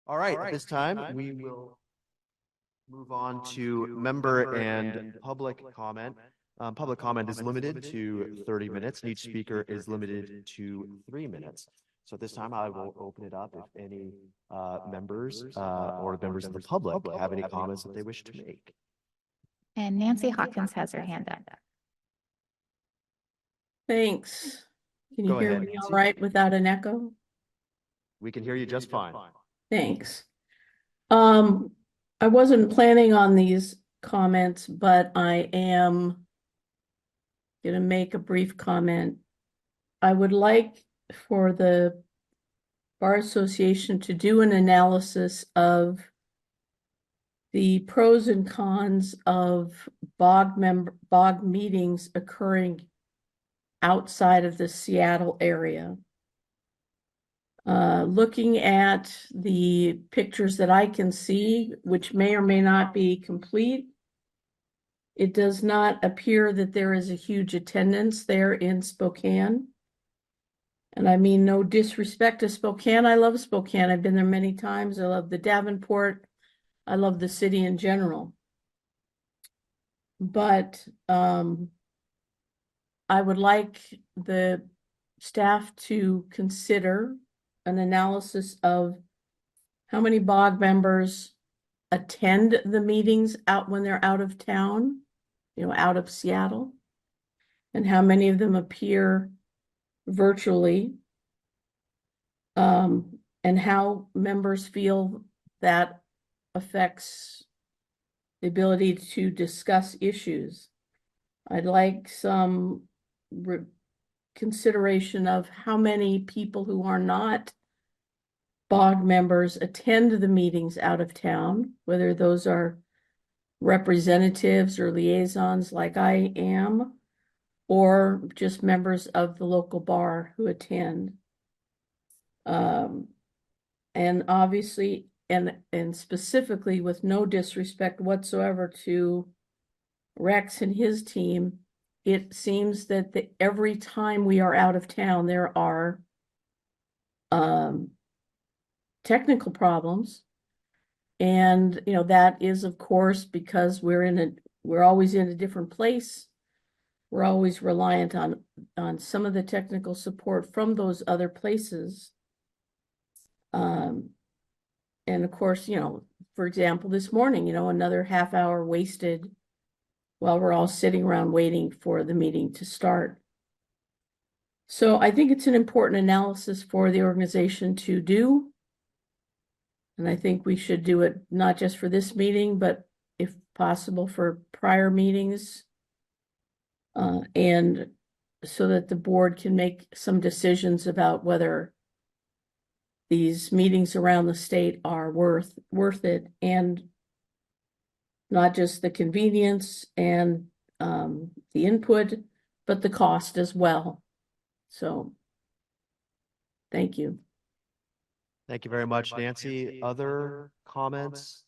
All right, at this time, we will move on to member and public comment. Public comment is limited to 30 minutes, and each speaker is limited to 3 minutes. So at this time, I will open it up if any members or members of the public have any comments that they wish to make. And Nancy Hawkins has her hand up. Thanks. Can you Go hear ahead, me all Nancy. right without an echo? We can hear you just fine. Thanks. I wasn't planning on these comments, but I am going to make a brief comment. I would like for the Bar Association to do an analysis of the pros and cons of BOG meetings occurring outside of the Seattle area. Looking at the pictures that I can see, which may or may not be complete, it does not appear that there is a huge attendance there in Spokane. And I mean, no disrespect to Spokane. I love Spokane. I've been there many times. I love the Davenport. I love the city in general. But I would like the staff to consider an analysis of how many BOG members attend the meetings out when they're out of town, out of Seattle, and how many of them appear virtually, and how members feel that affects the ability to discuss issues. I'd like some consideration of how many people who are not BOG members attend the meetings out of town, whether those are representatives or liaisons like I am, or just members of the local bar who attend. And obviously, and specifically, with no disrespect whatsoever to Rex and his team, it seems that every time we are out of town, there are technical problems. And, that is, of course, because we're always in a different place. We're always reliant on some of the technical support from those other places. And of course, for example, this morning, another half hour wasted while we're all sitting around waiting for the meeting to start. So I think it's an important analysis for the organization to do. And I think we should do it not just for this meeting, but if possible for prior meetings. And so that the board can make some decisions about whether these meetings around the state are worth it, and not just the convenience and the input, but the cost as well. So, thank you. Thank you very much, Nancy. Other comments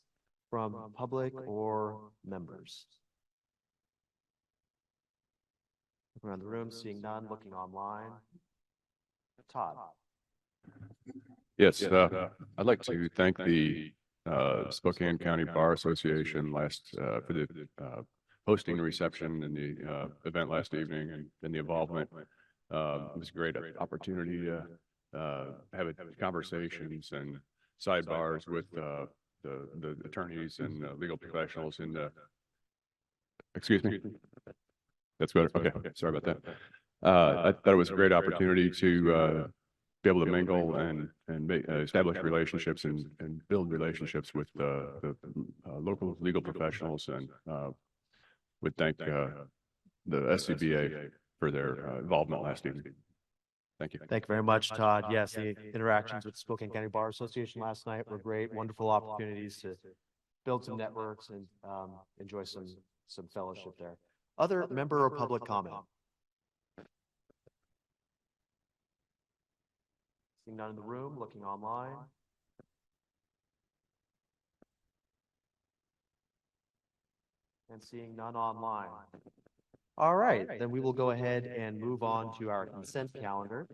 from public or members? Looking around the room, seeing none, looking online. Todd. Yes, I'd like to thank the Spokane County Bar Association for the hosting the reception and the event last evening and the involvement. It was a great opportunity to have conversations and sidebars with the attorneys and legal professionals in the. Excuse me. That's better. Okay, sorry about that. I thought it was a great opportunity to be able to mingle and establish relationships and build relationships with the local legal professionals, and would thank the SCBA for their involvement last evening. Thank you. Thank you very much, Todd. Yes, the interactions with the Spokane County Bar Association last night were great. Wonderful opportunities to build some networks and enjoy some fellowship there. Other member or public comment? Seeing none in the room, looking online. And seeing none online. All right, then we will go ahead and move on to our consent calendar.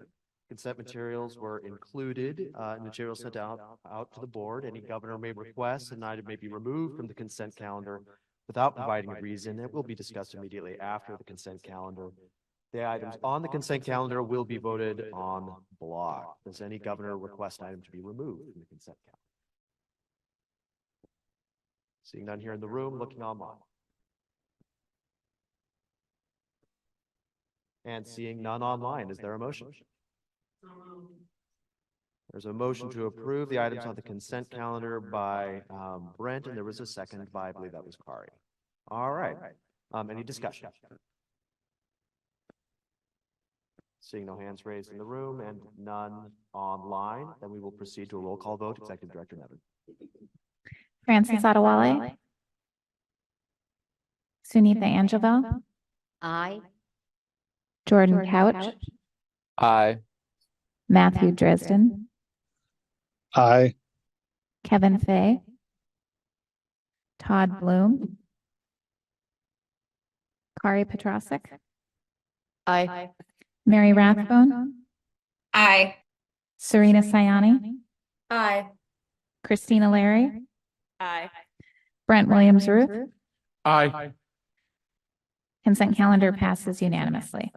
Consent materials were included, in materials sent out to the board. Any governor may request an item may be removed from the consent calendar without providing a reason. It will be discussed immediately after the consent calendar. The items on the consent calendar will be voted on block. Does any governor request an item to be removed from the consent calendar? Seeing none here in the room, looking online. And seeing none online, is there a motion? There's a motion to approve the items on the consent calendar by Brent, and there was a second by, I believe that was Kari. All right. Any discussion? Seeing no hands raised in the room and none online, then we will proceed to a roll call vote. Executive Director Nevin. Francis Adewale. Sunitha Angelville. Aye. Jordan Couch. Aye. Matthew Dresden. Aye. Kevin Fay. Todd Bloom. Kari Petrosic. Aye. Mary Rathbone. Aye. Serena Sayani. Aye. Christina Larry. Aye. Brent Williams Ruth. Aye. Consent calendar passes unanimously.